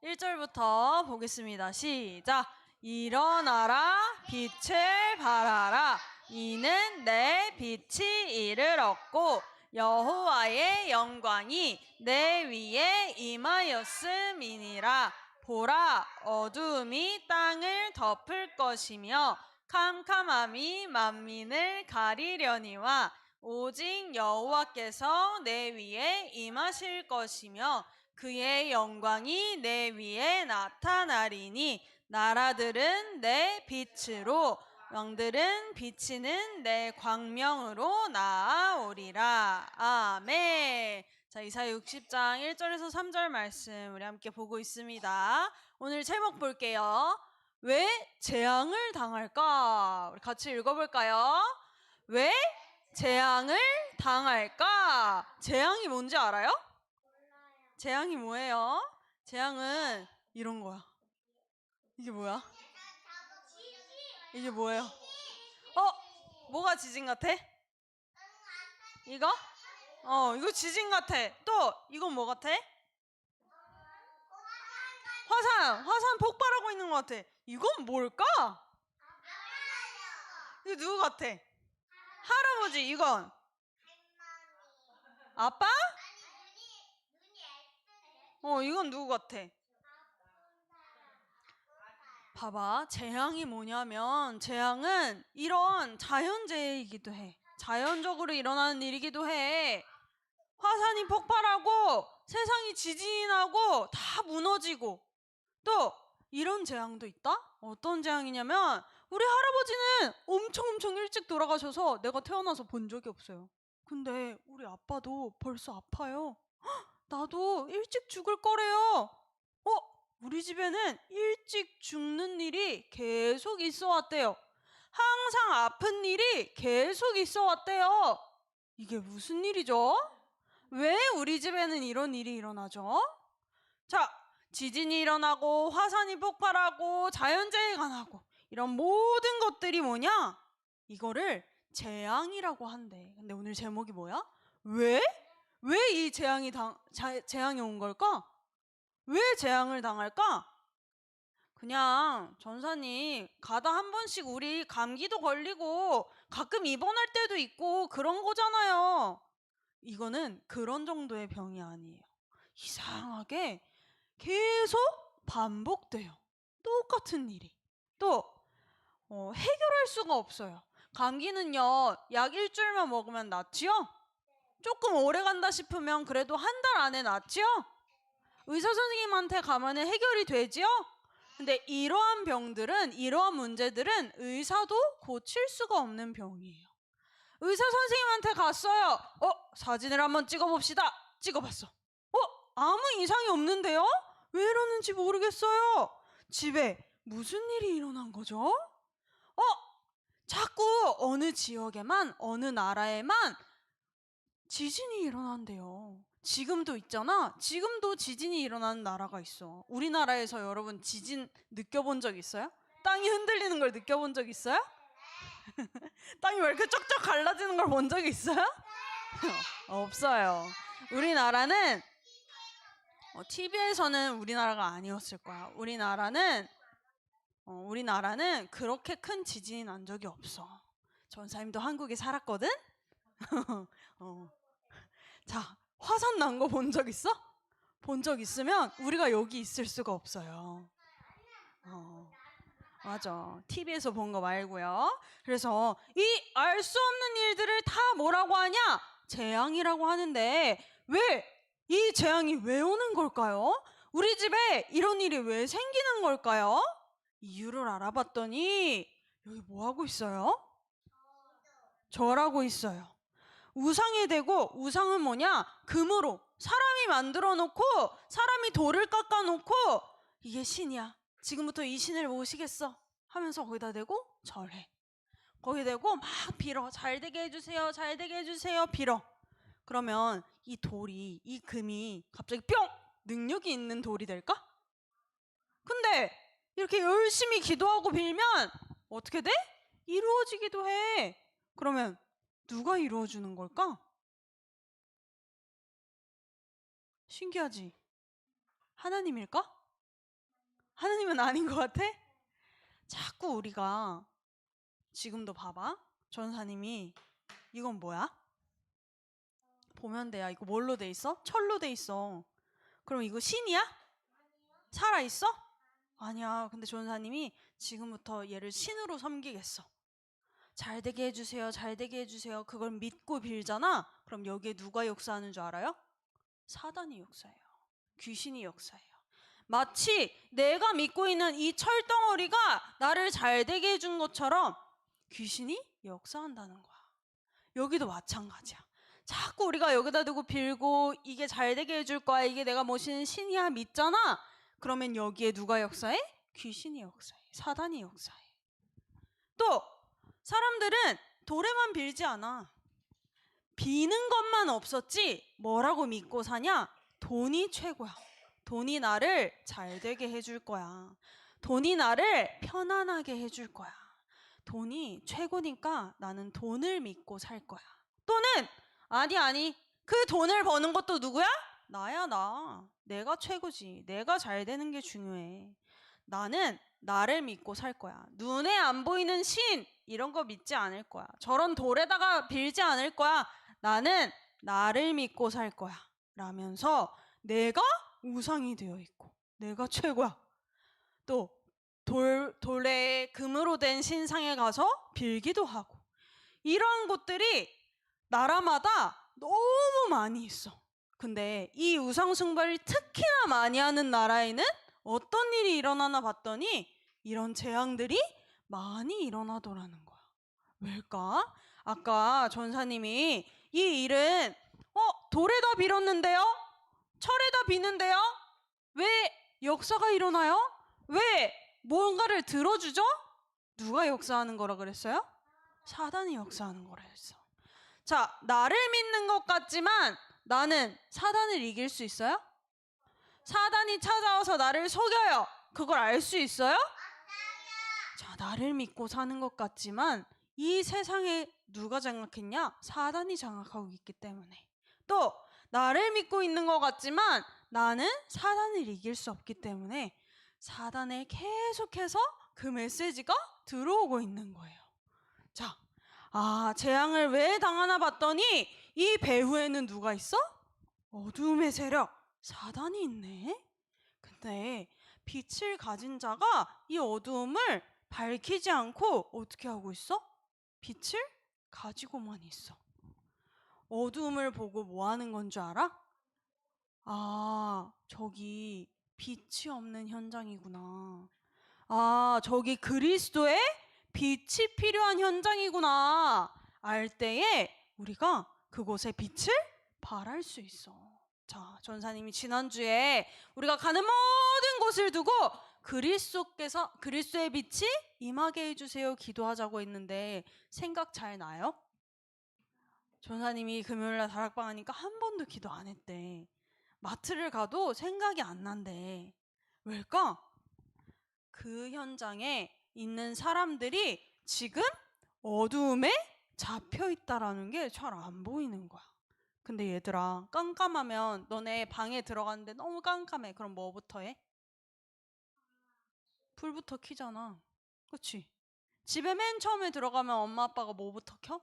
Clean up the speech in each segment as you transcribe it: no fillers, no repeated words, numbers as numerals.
1절부터 보겠습니다. 시작! 일어나라 빛을 발하라. 이는 내 빛이 이를 얻고 여호와의 영광이 내 위에 임하였음이니라. 보라, 어두움이 땅을 덮을 것이며 캄캄함이 만민을 가리려니와 오직 여호와께서 내 위에 임하실 것이며 그의 영광이 내 위에 나타나리니 나라들은 내 빛으로 왕들은 비치는 내 광명으로 나아오리라. 아멘. 자, 이사야 60장 1절에서 3절 말씀 우리 함께 보고 있습니다. 오늘 제목 볼게요. 왜 재앙을 당할까? 우리 같이 읽어볼까요? 왜 재앙을 당할까? 재앙이 뭔지 알아요? 재앙이 뭐예요? 재앙은 이런 거야. 이게 뭐야? 이게 뭐예요? 뭐가 지진 같아? 이거? 이거 지진 같아. 또 이건 뭐 같아? 화산 폭발하고 있는 것 같아. 이건 뭘까? 이거 누구 같아? 할아버지. 이건 아빠? 이건 누구 같아? 봐봐, 재앙이 뭐냐면 재앙은 이런 자연재해이기도 해. 자연적으로 일어나는 일이기도 해. 화산이 폭발하고 세상이 지진이 나고 다 무너지고 또 이런 재앙도 있다? 어떤 재앙이냐면 우리 할아버지는 엄청 일찍 돌아가셔서 내가 태어나서 본 적이 없어요. 근데 우리 아빠도 벌써 아파요. 나도 일찍 죽을 거래요. 우리 집에는 일찍 죽는 일이 계속 있어 왔대요. 항상 아픈 일이 계속 있어 왔대요. 이게 무슨 일이죠? 왜 우리 집에는 이런 일이 일어나죠? 자, 지진이 일어나고 화산이 폭발하고 자연재해가 나고 이런 모든 것들이 뭐냐? 이거를 재앙이라고 한대. 근데 오늘 제목이 뭐야? 왜 이 재앙이 온 걸까? 왜 재앙을 당할까? 그냥 전사님 가다 한 번씩 우리 감기도 걸리고 가끔 입원할 때도 있고 그런 거잖아요. 이거는 그런 정도의 병이 아니에요. 이상하게 계속 반복돼요. 똑같은 일이. 또 해결할 수가 없어요. 감기는요, 약 일주일만 먹으면 낫지요? 조금 오래 간다 싶으면 그래도 한 달 안에 낫지요? 의사 선생님한테 가면 해결이 되지요? 근데 이러한 문제들은 의사도 고칠 수가 없는 병이에요. 의사 선생님한테 갔어요. 사진을 한번 찍어봅시다. 찍어봤어. 아무 이상이 없는데요? 왜 이러는지 모르겠어요. 집에 무슨 일이 일어난 거죠? 자꾸 어느 지역에만, 어느 나라에만 지진이 일어난대요. 지금도 있잖아. 지금도 지진이 일어나는 나라가 있어. 우리나라에서 여러분 지진 느껴본 적 있어요? 땅이 흔들리는 걸 느껴본 적 있어요? 땅이 왜 이렇게 쩍쩍 갈라지는 걸 본 적 있어요? 없어요. 우리나라는 TV에서는 우리나라가 아니었을 거야. 우리나라는 그렇게 큰 지진이 난 적이 없어. 전사님도 한국에 살았거든? 자, 화산 난 거 본 적 있어? 본 적 있으면 우리가 여기 있을 수가 없어요. 맞아. TV에서 본 거 말고요. 그래서 이 알 수 없는 일들을 다 뭐라고 하냐? 재앙이라고 하는데 왜? 이 재앙이 왜 오는 걸까요? 우리 집에 이런 일이 왜 생기는 걸까요? 이유를 알아봤더니 여기 뭐 하고 있어요? 절하고 있어요. 우상이 되고, 우상은 뭐냐? 금으로 사람이 만들어 놓고 사람이 돌을 깎아 놓고 이게 신이야. 지금부터 이 신을 모시겠어 하면서 거기다 대고 절해. 거기 대고 막 빌어. 잘 되게 해주세요. 잘 되게 해주세요. 빌어. 그러면 이 돌이, 이 금이 갑자기 뿅! 능력이 있는 돌이 될까? 근데 이렇게 열심히 기도하고 빌면 어떻게 돼? 이루어지기도 해. 그러면 누가 이루어주는 걸까? 신기하지? 하나님일까? 하느님은 아닌 것 같아? 자꾸 우리가 지금도 봐봐. 전사님이 이건 뭐야? 보면 돼야. 이거 뭘로 돼 있어? 철로 돼 있어. 그럼 이거 신이야? 살아 있어? 아니야. 근데 전사님이 지금부터 얘를 신으로 섬기겠어. 잘 되게 해주세요. 잘 되게 해주세요. 그걸 믿고 빌잖아. 그럼 여기에 누가 역사하는 줄 알아요? 사단이 역사해요. 귀신이 역사해요. 마치 내가 믿고 있는 이 철덩어리가 나를 잘 되게 해준 것처럼 귀신이 역사한다는 거야. 여기도 마찬가지야. 자꾸 우리가 여기다 두고 빌고 이게 잘 되게 해줄 거야. 이게 내가 모시는 신이야 믿잖아. 그러면 여기에 누가 역사해? 귀신이 역사해. 사단이 역사해. 또 사람들은 돌에만 빌지 않아. 비는 것만 없었지 뭐라고 믿고 사냐? 돈이 최고야. 돈이 나를 잘 되게 해줄 거야. 돈이 나를 편안하게 해줄 거야. 돈이 최고니까 나는 돈을 믿고 살 거야. 또는 아니 그 돈을 버는 것도 누구야? 나야 나. 내가 최고지. 내가 잘 되는 게 중요해. 나는 나를 믿고 살 거야. 눈에 안 보이는 신 이런 거 믿지 않을 거야. 저런 돌에다가 빌지 않을 거야. 나는 나를 믿고 살 거야. 라면서 내가 우상이 되어 있고 내가 최고야. 또 돌에 금으로 된 신상에 가서 빌기도 하고 이러한 곳들이 나라마다 너무 많이 있어. 근데 이 우상 숭배를 특히나 많이 하는 나라에는 어떤 일이 일어나나 봤더니 이런 재앙들이 많이 일어나더라는 거야. 왜일까? 아까 전사님이 이 일은 돌에다 빌었는데요? 철에다 비는데요? 왜 역사가 일어나요? 왜 뭔가를 들어주죠? 누가 역사하는 거라 그랬어요? 사단이 역사하는 거라 했어. 자, 나를 믿는 것 같지만 나는 사단을 이길 수 있어요? 사단이 찾아와서 나를 속여요. 그걸 알 수 있어요? 자, 나를 믿고 사는 것 같지만 이 세상에 누가 장악했냐? 사단이 장악하고 있기 때문에. 또 나를 믿고 있는 것 같지만 나는 사단을 이길 수 없기 때문에 사단에 계속해서 그 메시지가 들어오고 있는 거예요. 자, 재앙을 왜 당하나 봤더니 이 배후에는 누가 있어? 어둠의 세력, 사단이 있네. 근데 빛을 가진 자가 이 어두움을 밝히지 않고 어떻게 하고 있어? 빛을 가지고만 있어. 어두움을 보고 뭐 하는 건 줄 알아? 저기 빛이 없는 현장이구나. 저기 그리스도의 빛이 필요한 현장이구나. 알 때에 우리가 그곳에 빛을 발할 수 있어. 자, 전사님이 지난주에 우리가 가는 모든 곳을 두고 그리스도의 빛이 임하게 해주세요 기도하자고 했는데 생각 잘 나요? 전사님이 금요일날 다락방 하니까 한 번도 기도 안 했대. 마트를 가도 생각이 안 난대. 왜일까? 그 현장에 있는 사람들이 지금 어두움에 잡혀 있다라는 게 잘 안 보이는 거야. 근데 얘들아, 깜깜하면 너네 방에 들어갔는데 너무 깜깜해. 그럼 뭐부터 해? 불부터 켜잖아. 그치? 집에 맨 처음에 들어가면 엄마 아빠가 뭐부터 켜?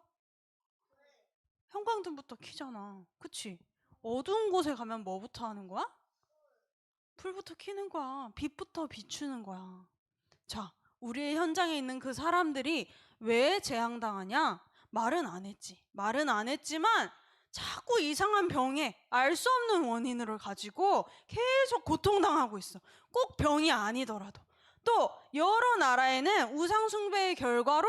형광등부터 켜잖아. 그치? 어두운 곳에 가면 뭐부터 하는 거야? 불부터 켜는 거야. 빛부터 비추는 거야. 자, 우리의 현장에 있는 그 사람들이 왜 재앙당하냐? 말은 안 했지. 말은 안 했지만 자꾸 이상한 병에 알 수 없는 원인을 가지고 계속 고통당하고 있어. 꼭 병이 아니더라도. 또 여러 나라에는 우상숭배의 결과로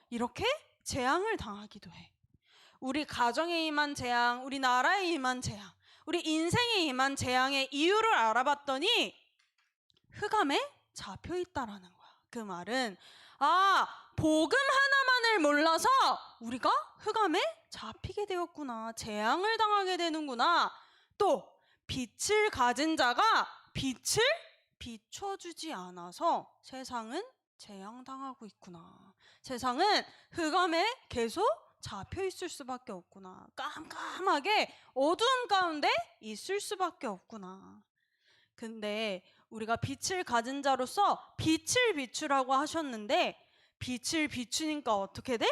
이렇게 재앙을 당하기도 해. 우리 가정에 임한 재앙, 우리 나라에 임한 재앙, 우리 인생에 임한 재앙의 이유를 알아봤더니 흑암에 잡혀 있다라는 거야. 그 말은 복음 하나만을 몰라서 우리가 흑암에 잡히게 되었구나. 재앙을 당하게 되는구나. 또 빛을 가진 자가 빛을 비춰주지 않아서 세상은 재앙당하고 있구나. 세상은 흑암에 계속 잡혀 있을 수밖에 없구나. 깜깜하게 어두운 가운데 있을 수밖에 없구나. 근데 우리가 빛을 가진 자로서 빛을 비추라고 하셨는데 빛을 비추니까 어떻게 돼?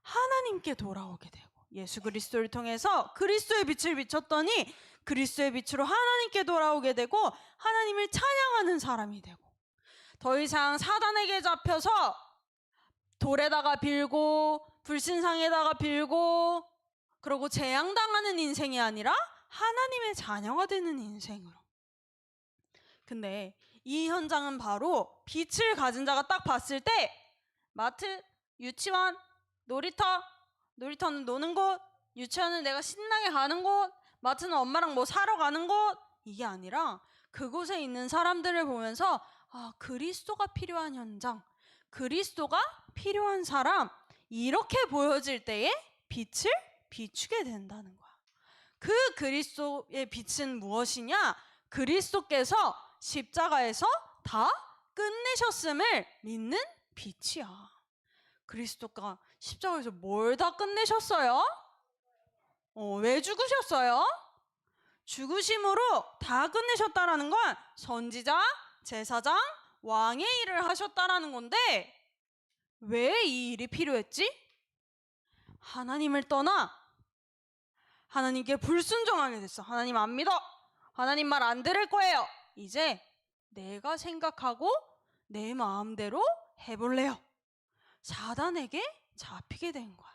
하나님께 돌아오게 되고 예수 그리스도를 통해서 그리스도의 빛을 비췄더니 그리스도의 빛으로 하나님께 돌아오게 되고 하나님을 찬양하는 사람이 되고 더 이상 사단에게 잡혀서 돌에다가 빌고 불신상에다가 빌고 그러고 재앙당하는 인생이 아니라 하나님의 자녀가 되는 인생으로. 근데 이 현장은 바로 빛을 가진 자가 딱 봤을 때 마트, 유치원, 놀이터는 노는 곳, 유치원은 내가 신나게 가는 곳, 마트는 엄마랑 뭐 사러 가는 곳, 이게 아니라 그곳에 있는 사람들을 보면서 아, 그리스도가 필요한 현장, 그리스도가 필요한 사람, 이렇게 보여질 때에 빛을 비추게 된다는 거야. 그 그리스도의 빛은 무엇이냐? 그리스도께서 십자가에서 다 끝내셨음을 믿는 빛이야. 그리스도가 십자가에서 뭘 다 끝내셨어요? 왜 죽으셨어요? 죽으심으로 다 끝내셨다라는 건 선지자, 제사장, 왕의 일을 하셨다라는 건데 왜 이 일이 필요했지? 하나님을 떠나 하나님께 불순종하게 됐어. 하나님 안 믿어. 하나님 말 안 들을 거예요. 이제 내가 생각하고 내 마음대로 해볼래요. 사단에게 잡히게 된 거야.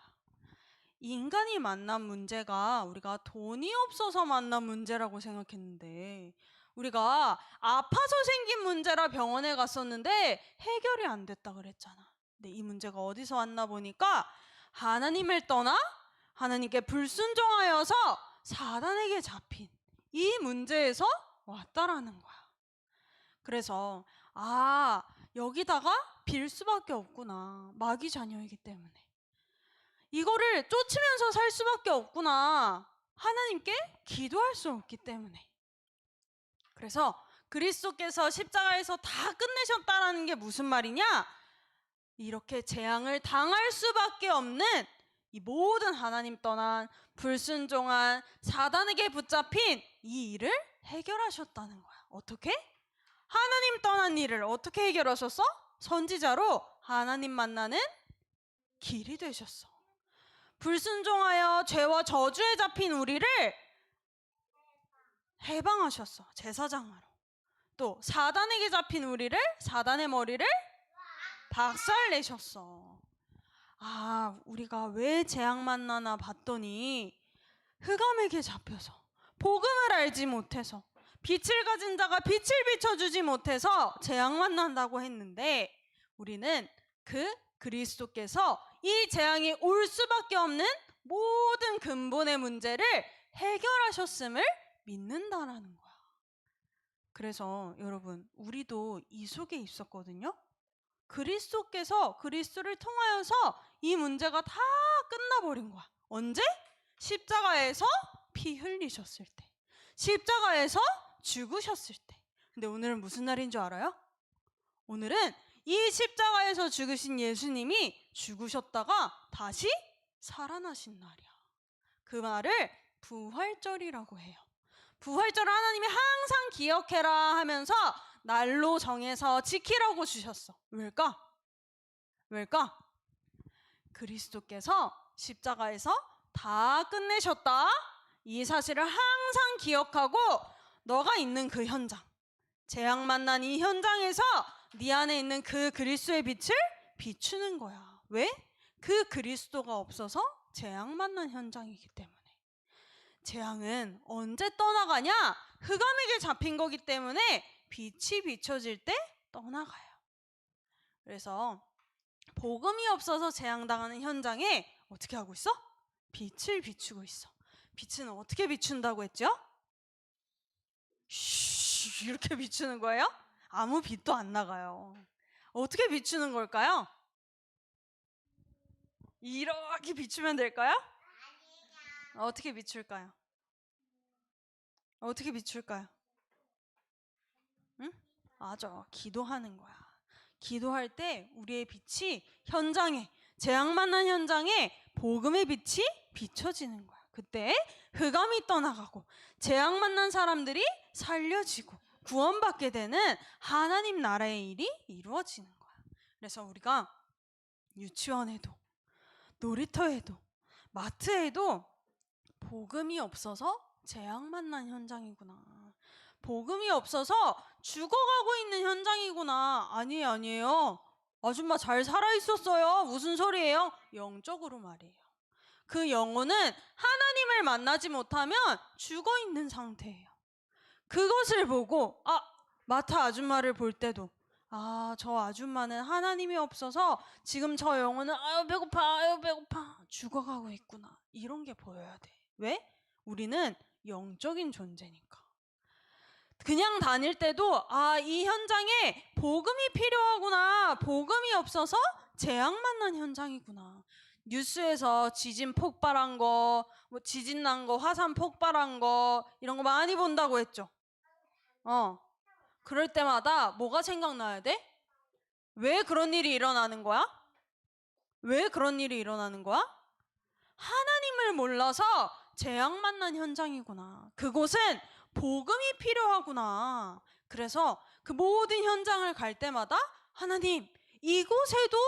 인간이 만난 문제가 우리가 돈이 없어서 만난 문제라고 생각했는데 우리가 아파서 생긴 문제라 병원에 갔었는데 해결이 안 됐다 그랬잖아. 근데 이 문제가 어디서 왔나 보니까 하나님을 떠나 하나님께 불순종하여서 사단에게 잡힌 이 문제에서 왔다라는 거야. 그래서 여기다가 빌 수밖에 없구나. 마귀 자녀이기 때문에. 이거를 쫓으면서 살 수밖에 없구나. 하나님께 기도할 수 없기 때문에. 그래서 그리스도께서 십자가에서 다 끝내셨다는 게 무슨 말이냐? 이렇게 재앙을 당할 수밖에 없는 이 모든 하나님 떠난 불순종한 사단에게 붙잡힌 이 일을 해결하셨다는 거야. 어떻게? 하나님 떠난 일을 어떻게 해결하셨어? 선지자로 하나님 만나는 길이 되셨어. 불순종하여 죄와 저주에 잡힌 우리를 해방하셨어. 제사장으로. 또 사단에게 잡힌 우리를 사단의 머리를 박살내셨어. 우리가 왜 재앙 만나나 봤더니 흑암에게 잡혀서 복음을 알지 못해서 빛을 가진 자가 빛을 비춰주지 못해서 재앙 만난다고 했는데 우리는 그 그리스도께서 이 재앙이 올 수밖에 없는 모든 근본의 문제를 해결하셨음을 믿는다라는 거야. 그래서 여러분 우리도 이 속에 있었거든요. 그리스도께서 그리스도를 통하여서 이 문제가 다 끝나버린 거야. 언제? 십자가에서 피 흘리셨을 때. 십자가에서 죽으셨을 때. 근데 오늘은 무슨 날인 줄 알아요? 오늘은 이 십자가에서 죽으신 예수님이 죽으셨다가 다시 살아나신 날이야. 그 말을 부활절이라고 해요. 부활절을 하나님이 항상 기억해라 하면서 날로 정해서 지키라고 주셨어. 왜일까? 그리스도께서 십자가에서 다 끝내셨다. 이 사실을 항상 기억하고 너가 있는 그 현장, 재앙 만난 이 현장에서 네 안에 있는 그 그리스도의 빛을 비추는 거야. 왜? 그 그리스도가 없어서 재앙 만난 현장이기 때문에. 재앙은 언제 떠나가냐? 흑암에게 잡힌 거기 때문에 빛이 비춰질 때 떠나가요. 그래서 복음이 없어서 재앙당하는 현장에 어떻게 하고 있어? 빛을 비추고 있어. 빛은 어떻게 비춘다고 했죠? 이렇게 비추는 거예요? 아무 빛도 안 나가요. 어떻게 비추는 걸까요? 이렇게 비추면 될까요? 어떻게 비출까요? 어떻게 비출까요? 응? 맞아. 기도하는 거야. 기도할 때 우리의 빛이 현장에, 재앙 만난 현장에 복음의 빛이 비춰지는 거야. 그때 흑암이 떠나가고 재앙 만난 사람들이 살려지고 구원받게 되는 하나님 나라의 일이 이루어지는 거야. 그래서 우리가 유치원에도 놀이터에도 마트에도 복음이 없어서 재앙 만난 현장이구나. 복음이 없어서 죽어가고 있는 현장이구나. 아니에요. 아줌마 잘 살아있었어요. 무슨 소리예요? 영적으로 말이에요. 그 영혼은 하나님을 만나지 못하면 죽어있는 상태예요. 그것을 보고 마타 아줌마를 볼 때도 저 아줌마는 하나님이 없어서 지금 저 영혼은 아유 배고파 죽어가고 있구나. 이런 게 보여야 돼. 왜? 우리는 영적인 존재니까. 그냥 다닐 때도 이 현장에 복음이 필요하구나. 복음이 없어서 재앙 만난 현장이구나. 뉴스에서 지진 폭발한 거, 뭐 지진 난 거, 화산 폭발한 거 이런 거 많이 본다고 했죠. 그럴 때마다 뭐가 생각나야 돼? 왜 그런 일이 일어나는 거야? 왜 그런 일이 일어나는 거야? 하나님을 몰라서 재앙 만난 현장이구나. 그곳은 복음이 필요하구나. 그래서 그 모든 현장을 갈 때마다 하나님, 이곳에도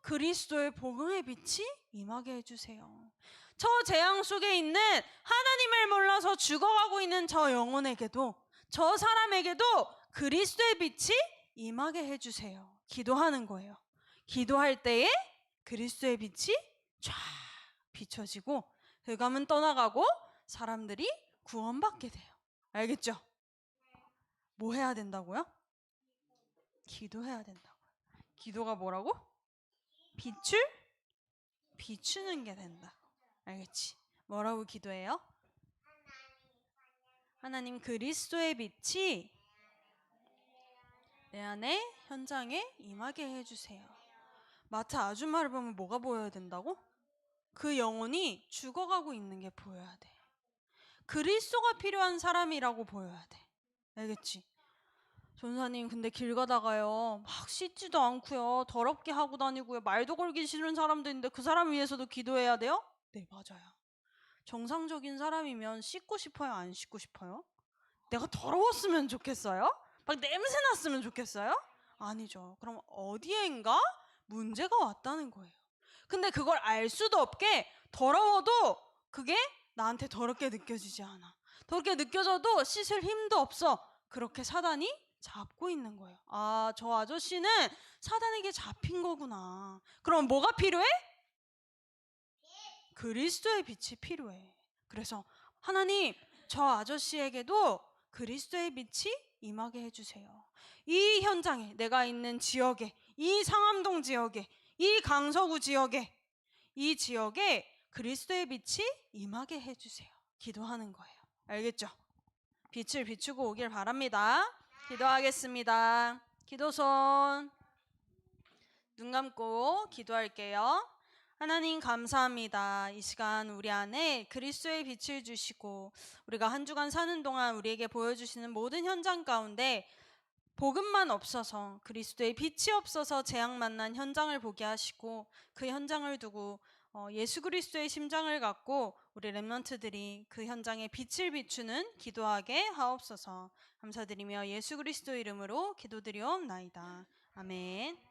그리스도의 복음의 빛이 임하게 해주세요. 저 재앙 속에 있는 하나님을 몰라서 죽어가고 있는 저 영혼에게도, 저 사람에게도 그리스도의 빛이 임하게 해주세요. 기도하는 거예요. 기도할 때에 그리스도의 빛이 쫙 비춰지고 흑암은 떠나가고 사람들이 구원받게 돼요. 알겠죠? 뭐 해야 된다고요? 기도해야 된다고요. 기도가 뭐라고? 비추는 게 된다. 알겠지? 뭐라고 기도해요? 하나님 그리스도의 빛이 내 안에 현장에 임하게 해주세요. 마타 아줌마를 보면 뭐가 보여야 된다고? 그 영혼이 죽어가고 있는 게 보여야 돼. 그리스도가 필요한 사람이라고 보여야 돼. 알겠지? 전사님 근데 길 가다가요 막 씻지도 않고요 더럽게 하고 다니고요 말도 걸기 싫은 사람도 있는데 그 사람 위해서도 기도해야 돼요? 네, 맞아요. 정상적인 사람이면 씻고 싶어요? 안 씻고 싶어요? 내가 더러웠으면 좋겠어요? 막 냄새 났으면 좋겠어요? 아니죠. 그럼 어디엔가 문제가 왔다는 거예요. 근데 그걸 알 수도 없게 더러워도 그게 나한테 더럽게 느껴지지 않아. 더럽게 느껴져도 씻을 힘도 없어. 그렇게 사단이 잡고 있는 거예요. 저 아저씨는 사단에게 잡힌 거구나. 그럼 뭐가 필요해? 그리스도의 빛이 필요해. 그래서 하나님, 저 아저씨에게도 그리스도의 빛이 임하게 해주세요. 이 현장에, 내가 있는 지역에, 이 상암동 지역에, 이 강서구 지역에, 이 지역에 그리스도의 빛이 임하게 해주세요. 기도하는 거예요. 알겠죠? 빛을 비추고 오길 바랍니다. 기도하겠습니다. 기도손 눈 감고 기도할게요. 하나님 감사합니다. 이 시간 우리 안에 그리스도의 빛을 주시고 우리가 한 주간 사는 동안 우리에게 보여주시는 모든 현장 가운데 복음만 없어서 그리스도의 빛이 없어서 재앙 만난 현장을 보게 하시고 그 현장을 두고 예수 그리스도의 심장을 갖고 우리 렘넌트들이 그 현장에 빛을 비추는 기도하게 하옵소서. 감사드리며 예수 그리스도 이름으로 기도드리옵나이다. 아멘.